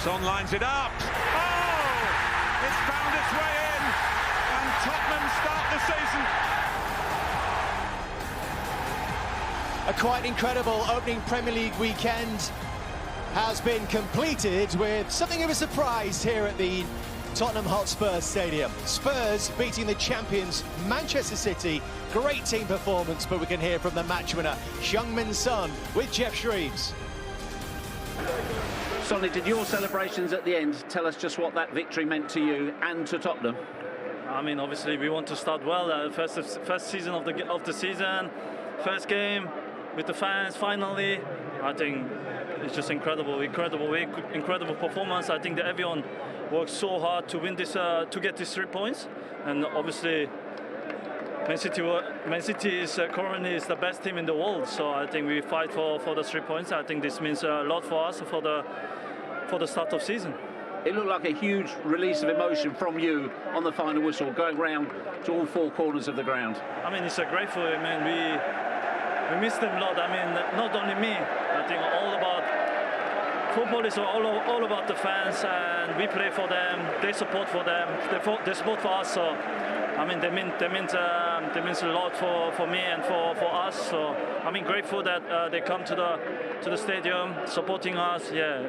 Son lines it up. Oh! It's found its way in, and Tottenham start the season. A quite incredible opening Premier League weekend has been completed with something of a surprise here at the Tottenham Hotspur Stadium. Spurs beating the champions Manchester City. Great team performance, but we can hear from the match winner, Heung-min Son, with Jeff Shreves. Sonny, did your celebrations at the end tell us just what that victory meant to you and to Tottenham? I mean, obviously we want to start well. First season of the season, first game with the fans. Finally, I think it's just incredible performance. I think that everyone worked so hard to win this, to get these 3 points, and obviously Man City is currently the best team in the world. So I think we fight for the 3 points. I think this means a lot for us for the start of season. It looked like a huge release of emotion from you on the final whistle, going round to all 4 corners of the ground. I mean, it's a grateful. I mean, we miss them a lot. I mean, not only me. I think all about football is all about the fans, and we play for them. They support for them. They support for us. So I mean, they means a lot for me and for us. So I mean, grateful that they come to the stadium supporting us. Yeah,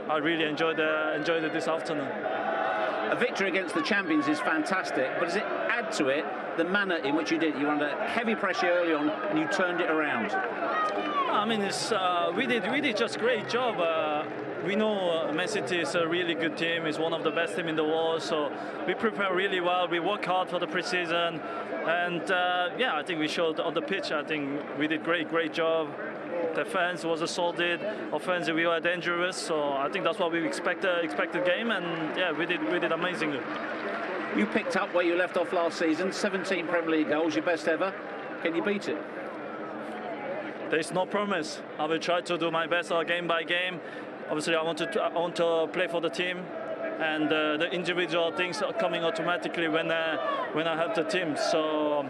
I really enjoyed it this afternoon. A victory against the champions is fantastic, but does it add to it the manner in which you did it? You were under heavy pressure early on and you turned it around. I mean, we did just great job. We know Man City is a really good team. It's one of the best teams in the world. So we prepare really well. We work hard for the preseason, and yeah, I think we showed on the pitch. I think we did great job. Defense was a solid. Offensive, we were dangerous. So I think that's what we expected game, and yeah, we did amazingly. You picked up where you left off last season. 17 Premier League goals, your best ever. Can you beat it? There's no promise. I will try to do my best game by game. Obviously, I want to play for the team, and the individual things are coming automatically when I help the team. So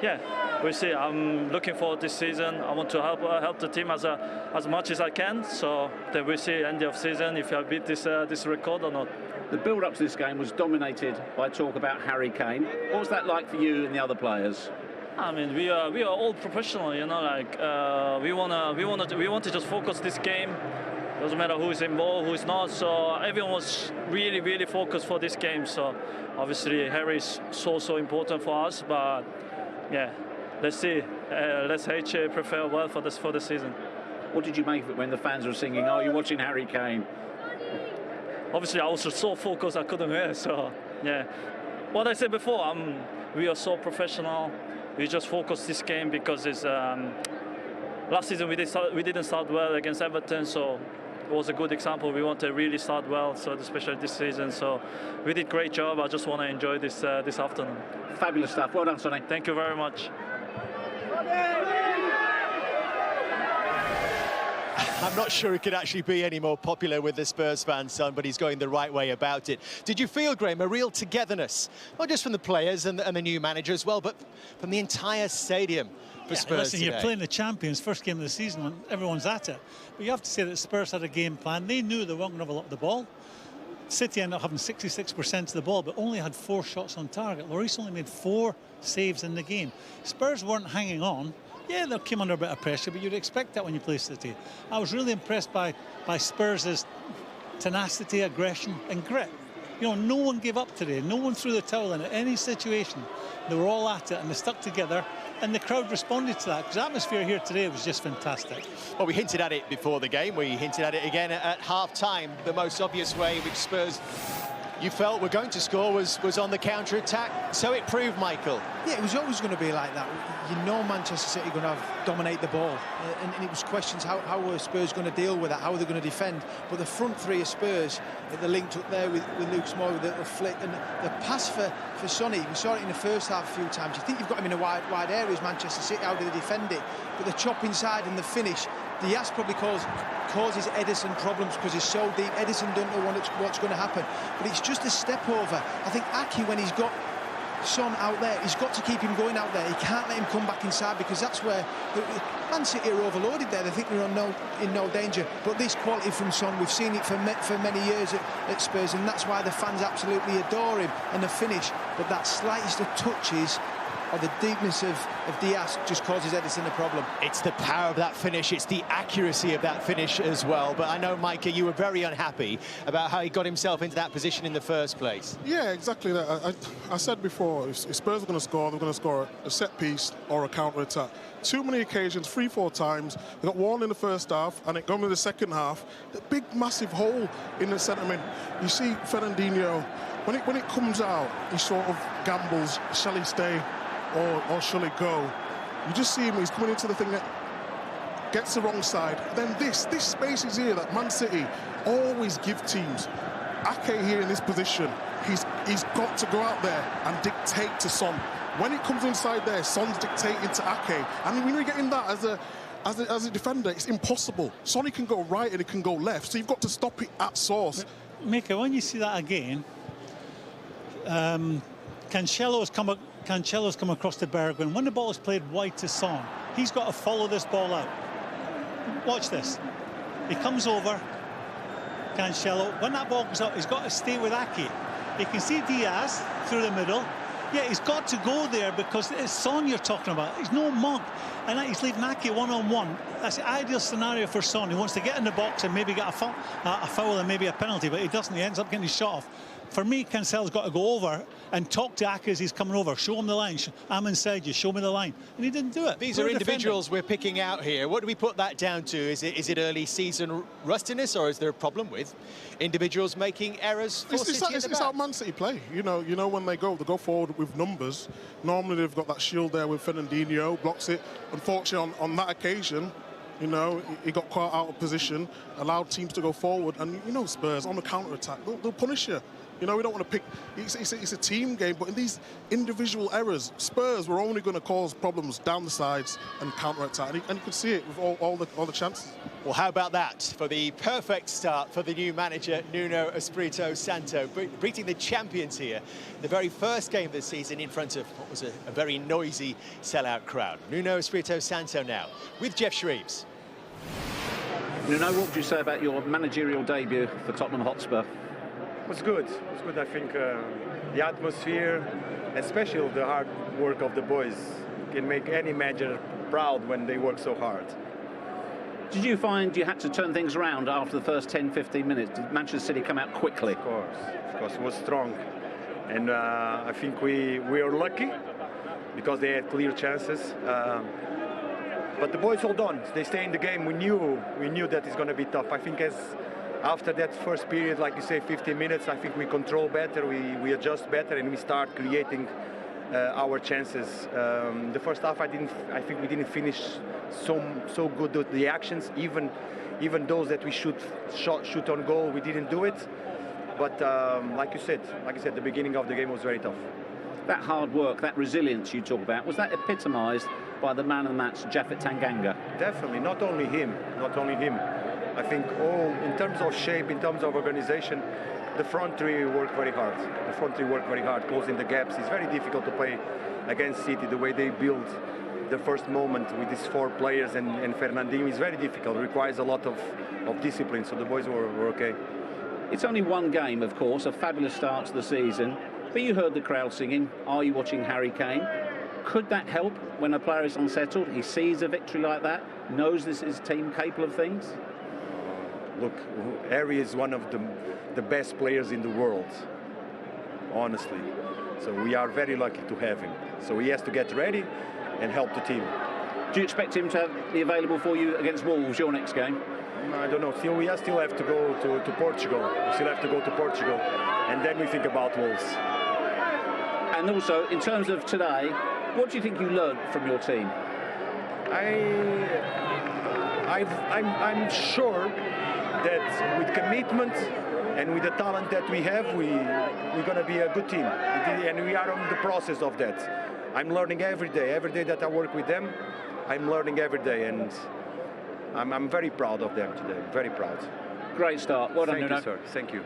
yeah, we'll see. I'm looking forward to this season. I want to help the team as much as I can. So then we'll see end of season if I beat this record or not. The build-up to this game was dominated by talk about Harry Kane. What was that like for you and the other players? I mean, we are all professional, you know. Like we want to just focus this game. Doesn't matter who is involved, who is not. So everyone was really focused for this game. So obviously Harry is so important for us. But yeah, let's see. Let's prepare well for the season. What did you make of it when the fans were singing, "Oh, you're watching Harry Kane"? Obviously, I was so focused I couldn't hear. So yeah, what I said before, we are so professional. We just focus this game because it's last season we didn't start well against Everton, so it was a good example. We want to really start well, so especially this season. So we did great job. I just want to enjoy this afternoon. Fabulous stuff. Well done, Sonny. Thank you very much. I'm not sure he could actually be any more popular with the Spurs fans, Son, but he's going the right way about it. Did you feel, Graham, a real togetherness, not just from the players and the new manager as well, but from the entire stadium for Spurs listen, today? You're playing the champions, first game of the season, when everyone's at it. But you have to say that Spurs had a game plan. They knew they weren't going to have a lot of the ball. City ended up having 66% of the ball, but only had 4 shots on target. Lloris only made 4 saves in the game. Spurs weren't hanging on. Yeah, they came under a bit of pressure, but you'd expect that when you play City. I was really impressed by Spurs' tenacity, aggression and grit. You know, no one gave up today. No one threw the towel in at any situation. They were all at it and they stuck together, and the crowd responded to that, because the atmosphere here today was just fantastic. Well, we hinted at it before the game. We hinted at it again at half-time. The most obvious way which Spurs, you felt, were going to score was on the counter-attack. So it proved, Michael. Yeah, it was always going to be like that. You know Manchester City are going to dominate the ball. And it was questions, how were Spurs going to deal with that? How are they going to defend? But the front three of Spurs, the linked up there with Lucas Moura with the flick. And the pass for Sonny, we saw it in the first half a few times. You think you've got him in a wide areas, Manchester City, how do they defend it? But the chop inside and the finish, Diaz probably causes Edison problems because he's so deep. Edison don't know what's going to happen. But it's just a step over. I think Aki, when he's got Son out there. He's got to keep him going out there. He can't let him come back inside, because that's where Man City are overloaded there. They think they're in no danger. But this quality from Son, we've seen it for many years at Spurs, and that's why the fans absolutely adore him. And the finish, but that slightest of touches or the deepness of Diaz just causes Edison a problem. It's the power of that finish, it's the accuracy of that finish as well. But I know, Micah, you were very unhappy about how he got himself into that position in the first place. Yeah, exactly that. I said before, if Spurs are going to score, they're going to score a set piece or a counter-attack. Too many occasions, 3-4 times. They got one in the first half, and it gone in the second half. The big, massive hole in the centre. I mean, you see Fernandinho, when it comes out, he sort of gambles. Shall he stay or shall he go? You just see him, he's coming into the thing that gets the wrong side. Then this space is here that Man City always give teams. Ake here in this position, he's got to go out there and dictate to Son. When it comes inside there, Son's dictating to Ake. And when you're getting that as a defender, it's impossible. Son, he can go right and he can go left, so you've got to stop it at source. Mika, when you see that again, Cancelo's come across to Bergwijn. When the ball is played wide to Son, he's got to follow this ball out. Watch this. He comes over, Cancelo. When that ball comes up, he's got to stay with Ake. You can see Diaz through the middle. Yeah, he's got to go there because it's Son you're talking about. He's no mug. And he's leaving Ake one-on-one. That's the ideal scenario for Son. He wants to get in the box and maybe get a foul and maybe a penalty, but he doesn't. He ends up getting his shot off. For me, Cancelo's got to go over and talk to Ake as he's coming over. Show him the line. I'm inside you. Show me the line. And he didn't do it. These are individuals we're picking out here. What do we put that down to? Is it early season rustiness, or is there a problem with individuals making errors? It's how Man City play. You know when they go forward with numbers. Normally they've got that shield there with Fernandinho, blocks it. Unfortunately, on that occasion, you know, he got caught out of position, allowed teams to go forward, and you know Spurs on the counter attack, they'll punish you. You know, we don't want to pick. It's a team game, but in these individual errors, Spurs were only going to cause problems down the sides and counter-attack, and you could see it with all the chances. Well, how about that for the perfect start for the new manager, Nuno Espirito Santo, beating the champions here, the very first game of the season in front of what was a very noisy sellout crowd. Nuno Espirito Santo now with Jeff Shreves. Nuno, what would you say about your managerial debut for Tottenham Hotspur? It was good. It was good. I think the atmosphere, especially the hard work of the boys, can make any manager proud when they work so hard. Did you find you had to turn things around after the first 10-15 minutes? Did Manchester City come out quickly? Of course, it was strong. And I think we were lucky because they had clear chances. But the boys hold on. They stay in the game. We knew that it's going to be tough. I think after that first period, like you say, 15 minutes, I think we control better, we adjust better, and we start creating our chances. The first half, I think we didn't finish so good with the actions. Even those that we shoot on goal, we didn't do it. But like you said, the beginning of the game was very tough. That hard work, that resilience you talk about, was that epitomised by the man of the match, Japhet Tanganga? Definitely, not only him. I think in terms of shape, in terms of organization, the front three work very hard. Closing the gaps. It's very difficult to play against City. The way they build the first moment with these four players and Fernandinho is very difficult. It requires a lot of discipline, so the boys were okay. It's only one game, of course, a fabulous start to the season, but you heard the crowd singing, "Are you watching Harry Kane?" Could that help when a player is unsettled? He sees a victory like that, knows this is a team capable of things? Look, Harry is one of the best players in the world, honestly. So we are very lucky to have him. So he has to get ready and help the team. Do you expect him to be available for you against Wolves, your next game? I don't know. We still have to go to Portugal. We still have to go to Portugal, and then we think about Wolves. And also, in terms of today, what do you think you learned from your team? I'm sure that with commitment and with the talent that we have, we're going to be a good team. And we are on the process of that. I'm learning every day. Every day that I work with them, I'm learning every day. And I'm very proud of them today. Very proud. Great start. Well done, Nuno. Thank you, sir. Thank you.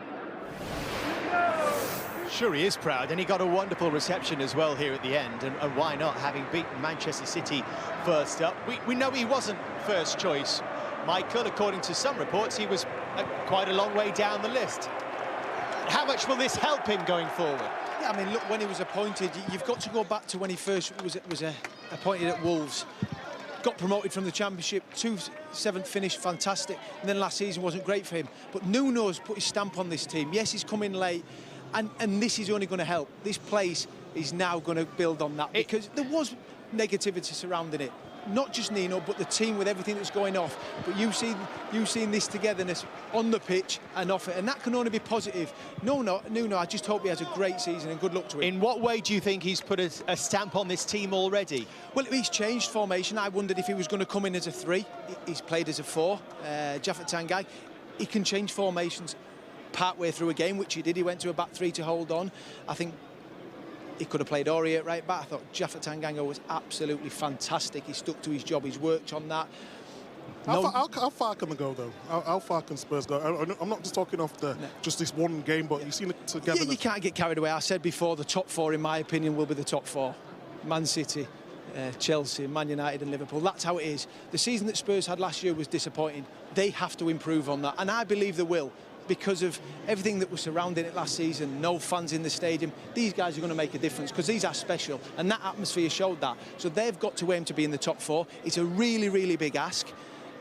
Sure, he is proud, and he got a wonderful reception as well here at the end, and why not, having beaten Manchester City first up. We know he wasn't first choice, Michael. According to some reports, he was quite a long way down the list. How much will this help him going forward? Yeah, I mean, look, when he was appointed, you've got to go back to when he first was appointed at Wolves. Got promoted from the Championship, 7th finish, fantastic, and then last season wasn't great for him. But Nuno's put his stamp on this team. Yes, he's come in late, and this is only going to help. This place is now going to build on that, because there was negativity surrounding it. Not just Nuno, but the team with everything that's going off. But you've seen this togetherness on the pitch and off it, and that can only be positive. Nuno, I just hope he has a great season and good luck to him. In what way do you think he's put a stamp on this team already? Well, he's changed formation. I wondered if he was going to come in as a 3. He's played as a 4. Japhet Tanguy, he can change formations partway through a game, which he did. He went to a back 3 to hold on. I think he could have played Aurier at right back. I thought Japhet Tanguy was absolutely fantastic. He stuck to his job. He's worked on that. How far can they go, though? How far can Spurs go? I'm not just talking off just this one game, but you've seen it together. You can't get carried away. I said before, the top 4, in my opinion, will be the top 4. Man City, Chelsea, Man United and Liverpool. That's how it is. The season that Spurs had last year was disappointing. They have to improve on that, and I believe they will, because of everything that was surrounding it last season. No fans in the stadium. These guys are going to make a difference, because these are special, and that atmosphere showed that. So they've got to aim to be in the top 4. It's a really, really big ask,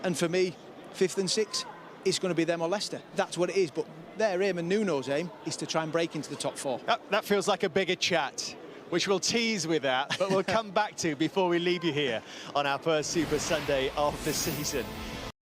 and for me, 5th and 6th, it's going to be them or Leicester. That's what it is, but their aim and Nuno's aim is to try and break into the top 4. That feels like a bigger chat, which we'll tease with that, but we'll come back to before we leave you here on our first Super Sunday of the season.